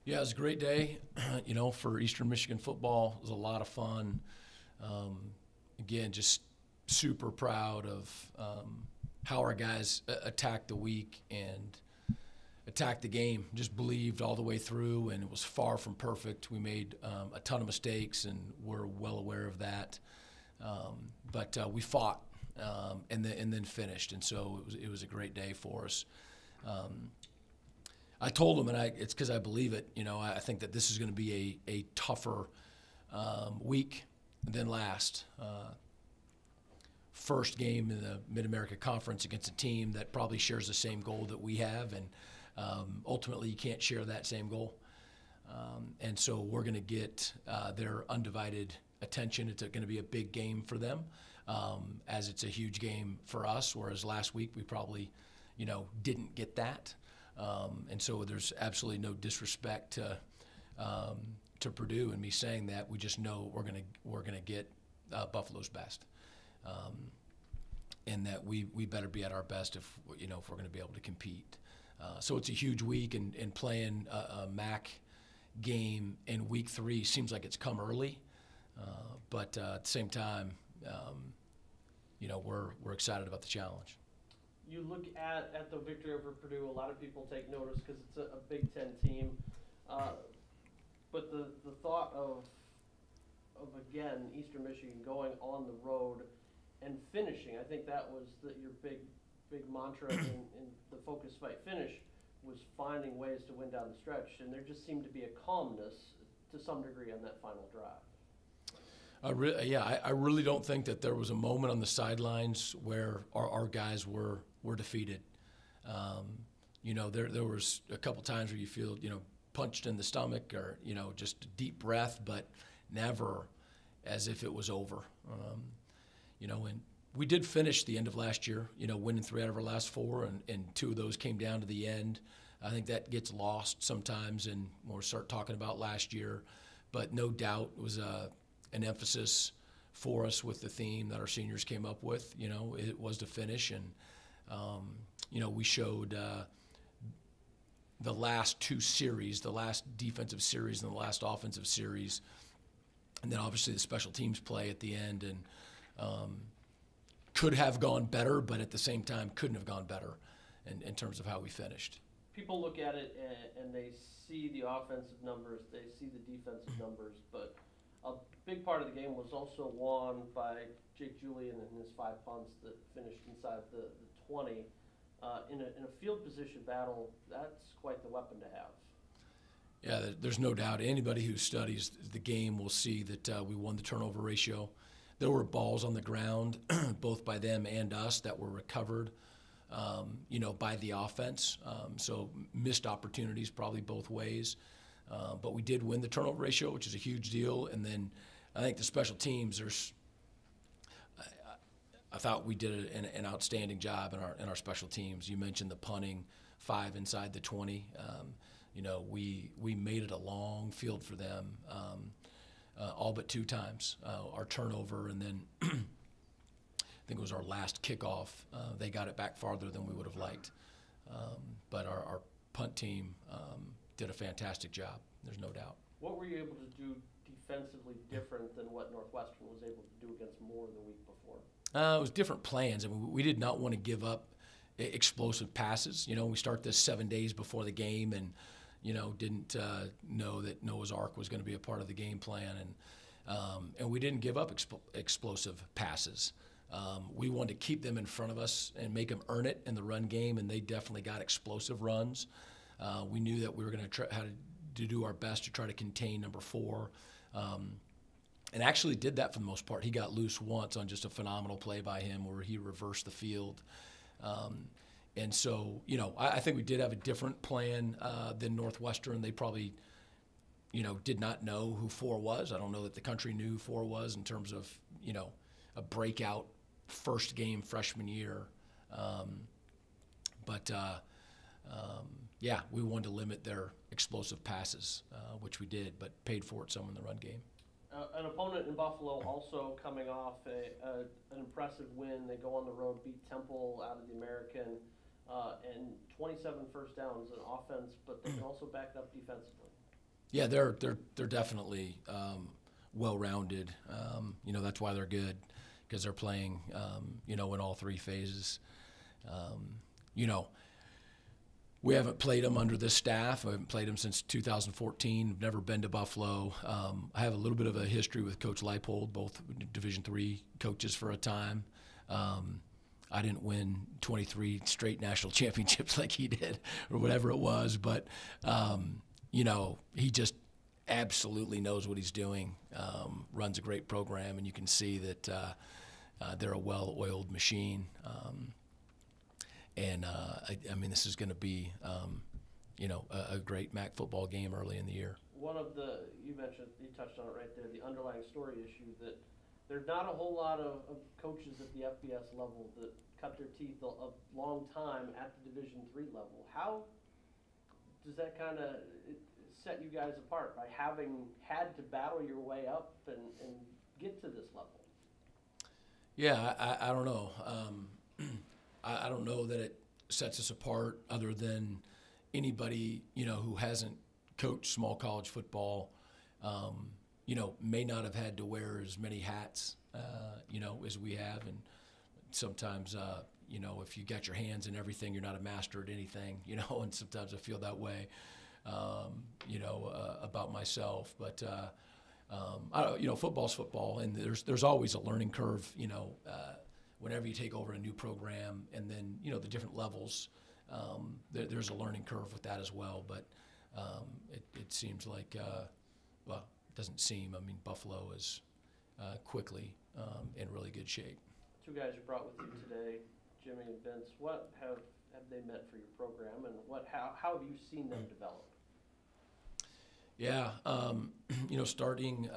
Yeah, it was a great day, for Eastern Michigan football. It was a lot of fun. Again, just super proud of how our guys attacked the week and attacked the game. Just believed all the way through, and it was far from perfect. We made a ton of mistakes, and we're well aware of that. But we fought and then finished, and so it was a great day for us. I told them, and it's because I believe it. I think that this is going to be a tougher week than last. First game in the Mid-America Conference against a team that probably shares the same goal that we have, and ultimately you can't share that same goal. And so we're going to get their undivided attention. It's going to be a big game for them, as it's a huge game for us, whereas last week we probably, didn't get that. And so there's absolutely no disrespect to Purdue and me saying that. We just know we're gonna get Buffalo's best, and that we better be at our best if we're going to be able to compete. So it's a huge week, and playing a MAC game in week 3 seems like it's come early, but at the same time, we're excited about the challenge. You look at the victory over Purdue, a lot of people take notice because it's a Big Ten team. But the thought of again, Eastern Michigan going on the road and finishing, I think that was your big mantra in the focus, fight, finish, was finding ways to win down the stretch. And there just seemed to be a calmness to some degree on that final drive. I really don't think that there was a moment on the sidelines where our guys were defeated. There was a couple times where you feel, punched in the stomach or, just a deep breath, but never as if it was over. And we did finish the end of last year, winning 3 out of our last 4, and 2 of those came down to the end. I think that gets lost sometimes, and when we start talking about last year. But no doubt it was an emphasis for us with the theme that our seniors came up with. It was to finish, and we showed the last 2 series, the last defensive series and the last offensive series, and then obviously the special teams play at the end, and could have gone better, but at the same time couldn't have gone better in terms of how we finished. People look at it and they see the offensive numbers, they see the defensive numbers, but a big part of the game was also won by Jake Julian and his 5 punts that finished inside the 20. In a field position battle, that's quite the weapon to have. Yeah, there's no doubt. Anybody who studies the game will see that we won the turnover ratio. There were balls on the ground, both by them and us, that were recovered, by the offense. So missed opportunities probably both ways. But we did win the turnover ratio, which is a huge deal. And then I think the special teams, I thought we did an outstanding job in our special teams. You mentioned the punting, 5 inside the 20. We made it a long field for them, all but 2 times. Our turnover, and then I think it was our last kickoff. They got it back farther than we would have liked. But our punt team did a fantastic job. There's no doubt. What were you able to do defensively different than what Northwestern was able to do against Moore the week before? It was different plans. I mean, we did not want to give up explosive passes. We start this 7 days before the game, and didn't know that Noah's Ark was going to be a part of the game plan, and we didn't give up explosive passes. We wanted to keep them in front of us and make them earn it in the run game, and they definitely got explosive runs. We knew that we were going to try to do our best to try to contain number 4. And actually did that for the most part. He got loose once on just a phenomenal play by him where he reversed the field. And so, I think we did have a different plan than Northwestern. They probably, did not know who 4 was. I don't know that the country knew who 4 was in terms of, a breakout first game freshman year. We wanted to limit their explosive passes, which we did, but paid for it some in the run game. An opponent in Buffalo also coming off an impressive win. They go on the road, beat Temple out of the American, and 27 first downs in offense, but they can also back it up defensively. Yeah, they're definitely well-rounded. That's why they're good, because they're playing, in all three phases. You know, we haven't played them under this staff. I haven't played them since 2014. I've never been to Buffalo. I have a little bit of a history with Coach Leipold, both Division III coaches for a time. I didn't win 23 straight national championships like he did, or whatever it was, but he just absolutely knows what he's doing, runs a great program, and you can see that they're a well-oiled machine. This is going to be, a great MAC football game early in the year. You touched on it right there, the underlying story issue that there's not a whole lot of coaches at the FBS level that cut their teeth a long time at the Division III level. How does that kind of set you guys apart by having had to battle your way up and get to this level? Yeah, I don't know. I don't know that it sets us apart other than anybody, who hasn't coached small college football, may not have had to wear as many hats, as we have. And sometimes, if you got your hands in everything, you're not a master at anything, and sometimes I feel that way, about myself. But, football's football, and there's always a learning curve, whenever you take over a new program, and then, the different levels, there's a learning curve with that as well. But it seems like, it doesn't seem, Buffalo is quickly in really good shape. Two guys you brought with you today, Jimmy and Vince, what have they meant for your program, and how have you seen them develop? Yeah, starting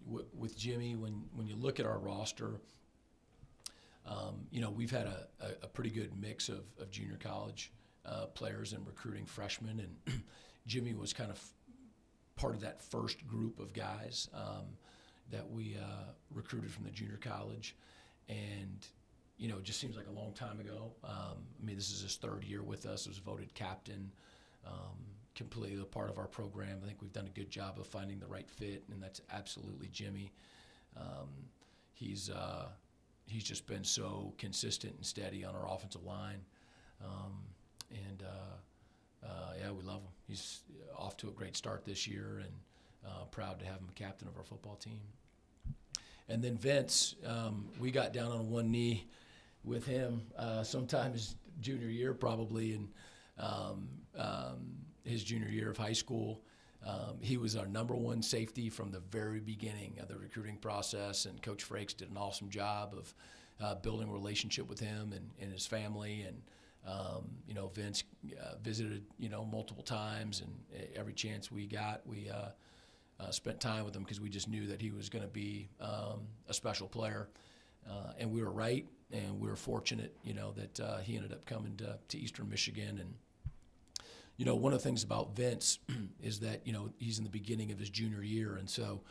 with Jimmy, when you look at our roster, we've had a pretty good mix of junior college players and recruiting freshmen, and Jimmy was kind of part of that first group of guys that we recruited from the junior college. And, it just seems like a long time ago. This is his third year with us. He was voted captain, completely a part of our program. I think we've done a good job of finding the right fit, and that's absolutely Jimmy. He's just been so consistent and steady on our offensive line. We love him. He's off to a great start this year, and proud to have him captain of our football team. And then Vince, we got down on one knee with him sometime his junior year, probably in his junior year of high school. He was our number one safety from the very beginning of the recruiting process, and Coach Frakes did an awesome job of building a relationship with him and his family. And Vince visited multiple times, and every chance we got, we spent time with him, because we just knew that he was going to be a special player. And we were right, and we were fortunate, that he ended up coming to Eastern Michigan. And one of the things about Vince is that, he's in the beginning of his junior year, and so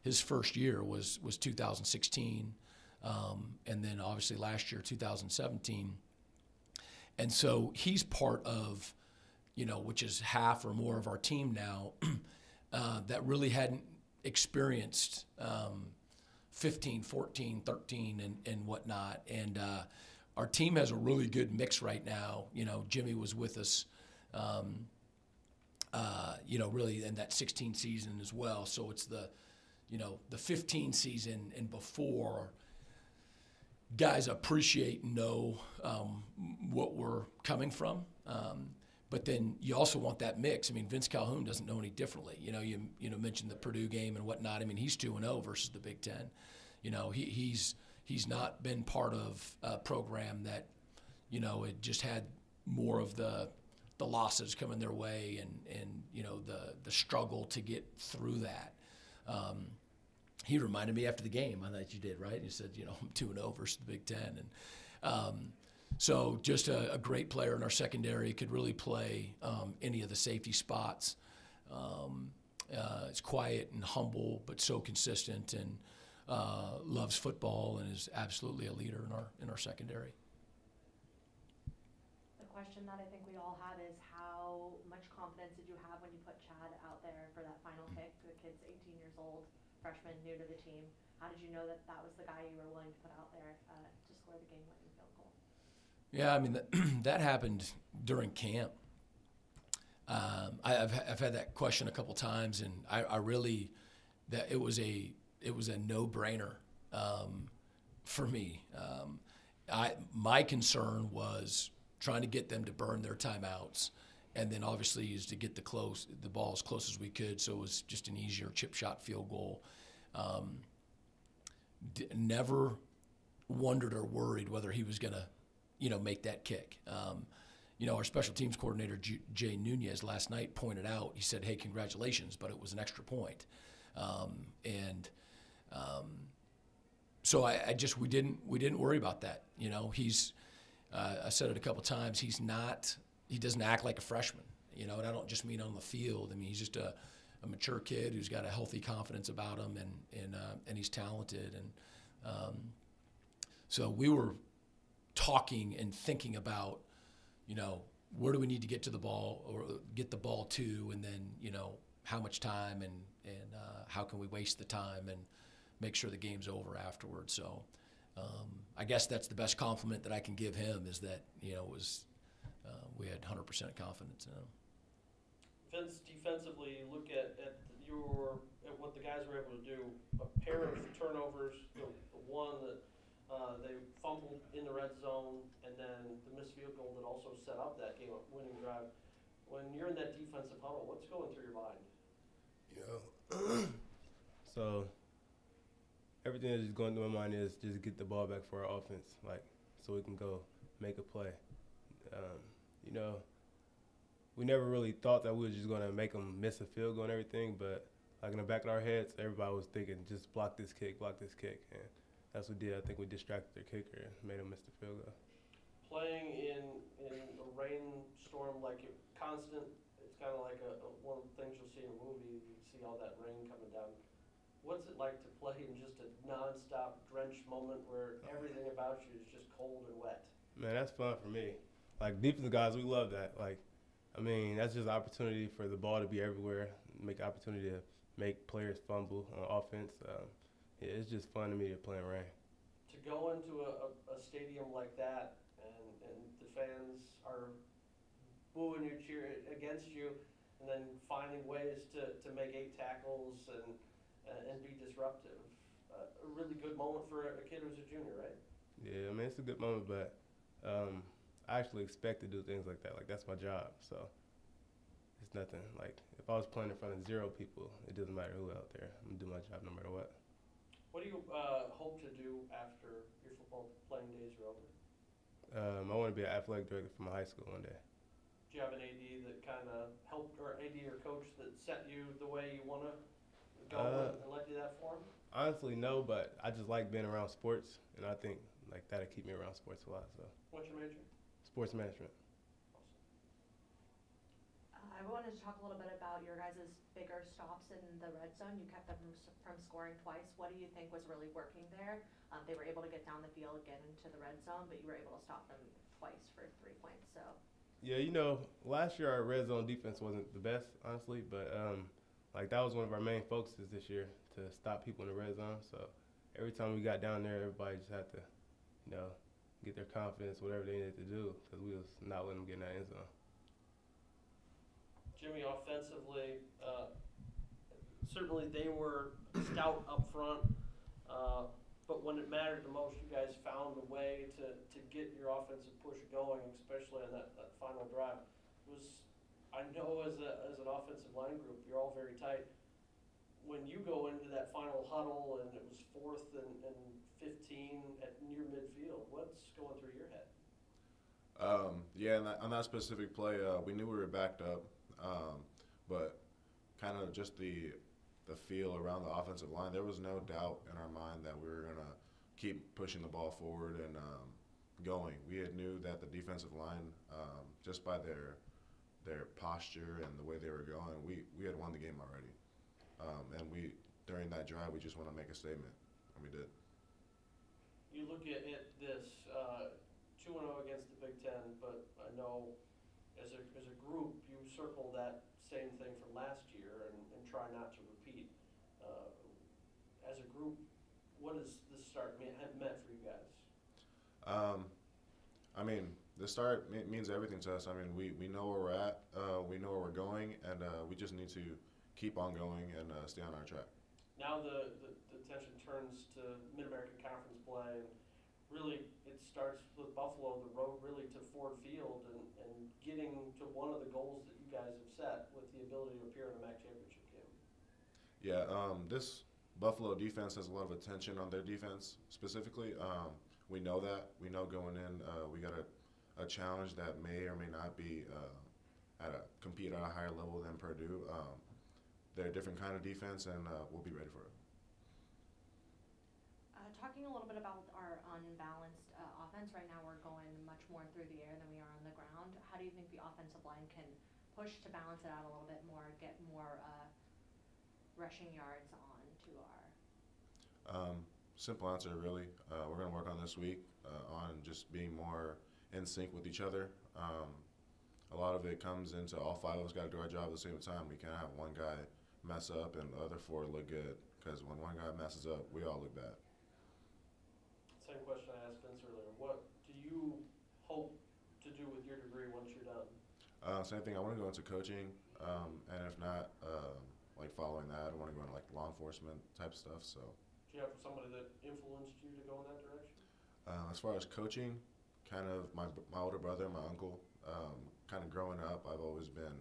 his first year was 2016, and then obviously last year, 2017. And so he's part of, which is half or more of our team now, that really hadn't experienced 15, 14, 13, and whatnot. And our team has a really good mix right now. Jimmy was with us, really in that 16 season as well. So it's the 15 season and before. Guys appreciate and know what we're coming from. But then you also want that mix. Vince Calhoun doesn't know any differently. You mentioned the Purdue game and whatnot. He's 2-0 versus the Big Ten. He's not been part of a program that, it just had more of the losses coming their way and the struggle to get through that. He reminded me after the game, I thought you did, right? He said, I'm 2-0 versus the Big Ten. And so just a great player in our secondary, could really play any of the safety spots. It's quiet and humble, but so consistent, and loves football, and is absolutely a leader in our secondary. A question that I think we all have is how much confidence did you have when you put Chad out there for that final kick? The kid's 18 years old, freshman, new to the team. How did you know that that was the guy you were willing to put out there to score the game-winning field goal? Yeah, I mean, that happened during camp. I've had that question a couple times, and I really, that it was a no-brainer for me. My concern was trying to get them to burn their timeouts, and then obviously is to get the ball as close as we could, so it was just an easier chip shot field goal. Never wondered or worried whether he was going to, make that kick. Our special teams coordinator, Jay Nunez, last night pointed out, he said, hey, congratulations, but it was an extra point. So we didn't worry about that. I said it a couple times, he doesn't act like a freshman, and I don't just mean on the field. I mean, he's just a mature kid who's got a healthy confidence about him, and he's talented. And so we were talking and thinking about, where do we need to get to the ball or get the ball to, and then, how much time and how can we waste the time and make sure the game's over afterwards. So I guess that's the best compliment that I can give him is that, we had 100% confidence in him. Vince, defensively, look at what the guys were able to do. A pair of turnovers, the one that they fumbled in the red zone, and then the missed field goal that also set up that game-winning drive. When you're in that defensive huddle, what's going through your mind? So everything that's just going through my mind is just get the ball back for our offense, so we can go make a play. We never really thought that we were just going to make them miss a field goal and everything, but in the back of our heads, everybody was thinking, just block this kick, and that's what we did. I think we distracted their kicker and made them miss the field goal. Playing in a rainstorm, constant, it's kind of like one of the things you'll see in a movie. You see all that rain coming down. What's it like to play in just a nonstop drenched moment where everything about you is just cold and wet? Man, that's fun for me. Defensive guys, we love that. That's just an opportunity for the ball to be everywhere, make opportunity to make players fumble on offense. It's just fun to me to play in rain. To go into a stadium like that and the fans are booing you, cheering against you, and then finding ways to make 8 tackles and be disruptive. A really good moment for a kid who's a junior, right? Yeah, it's a good moment, but I actually expect to do things like that. That's my job, so it's nothing. If I was playing in front of 0 people, it doesn't matter who out there. I'm going to do my job no matter what. What do you hope to do after your football playing days are over? I want to be an athletic director for my high school one day. Do you have an AD that kind of helped, or AD or coach that set you the way you want to go and led you that form? Honestly, no, but I just like being around sports, and I think that'll keep me around sports a lot. So. What's your major? Sports management. I wanted to talk a little bit about your guys' bigger stops in the red zone. You kept them from scoring twice. What do you think was really working there? They were able to get down the field, get into the red zone, but you were able to stop them twice for 3 points. So. Yeah, last year our red zone defense wasn't the best, honestly, but that was one of our main focuses this year, to stop people in the red zone. So every time we got down there, everybody just had to, get their confidence, whatever they needed to do, because we was not letting them get in that end zone. Jimmy, offensively, certainly they were stout up front, but when it mattered the most, you guys found a way to get your offensive push going, especially on that final drive. I know as an offensive line group, you're all very tight. When you go into that final huddle and it was 4th and 15 at near midfield, what's going through your head? On that specific play, we knew we were backed up, but kind of just the feel around the offensive line, there was no doubt in our mind that we were going to keep pushing the ball forward and going. We knew that the defensive line, just by their posture and the way they were going, we had won the game already. And during that drive, we just want to make a statement, and we did. You look at this, 2-0 against the Big Ten, but I know as a group, you circle that same thing from last year and try not to repeat. As a group, what does this start have meant for you guys? I mean, the start means everything to us. I mean, we know where we're at, we know where we're going, and we just need to keep on going and stay on our track. Now the attention turns to Mid-American Conference play, and really it starts with Buffalo, the road really to Ford Field, and getting to one of the goals that you guys have set with the ability to appear in a MAC championship game. Yeah, this Buffalo defense has a lot of attention on their defense specifically. We know that. We know going in, we got a challenge that may or may not be compete at a higher level than Purdue. They're a different kind of defense, and we'll be ready for it. Talking a little bit about our unbalanced offense, right now we're going much more through the air than we are on the ground. How do you think the offensive line can push to balance it out a little bit more, get more rushing yards on to our... Simple answer, really. We're going to work on this week on just being more in sync with each other. A lot of it comes into all five of us got to do our job at the same time. We can't have one guy mess up and the other four look good, because when one guy messes up, we all look bad. Same question I asked Vince earlier. What do you hope to do with your degree once you're done? Same thing. I want to go into coaching, and if not, like following that, I want to go into like law enforcement type stuff. So. Do you have somebody that influenced you to go in that direction? As far as coaching, kind of my older brother, my uncle. Kind of growing up, I've always been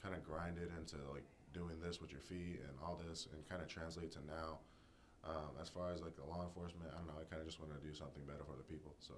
kind of grinded into like doing this with your feet and all this, and kind of translate to now. As far as like the law enforcement, I don't know. I kind of just want to do something better for the people. So.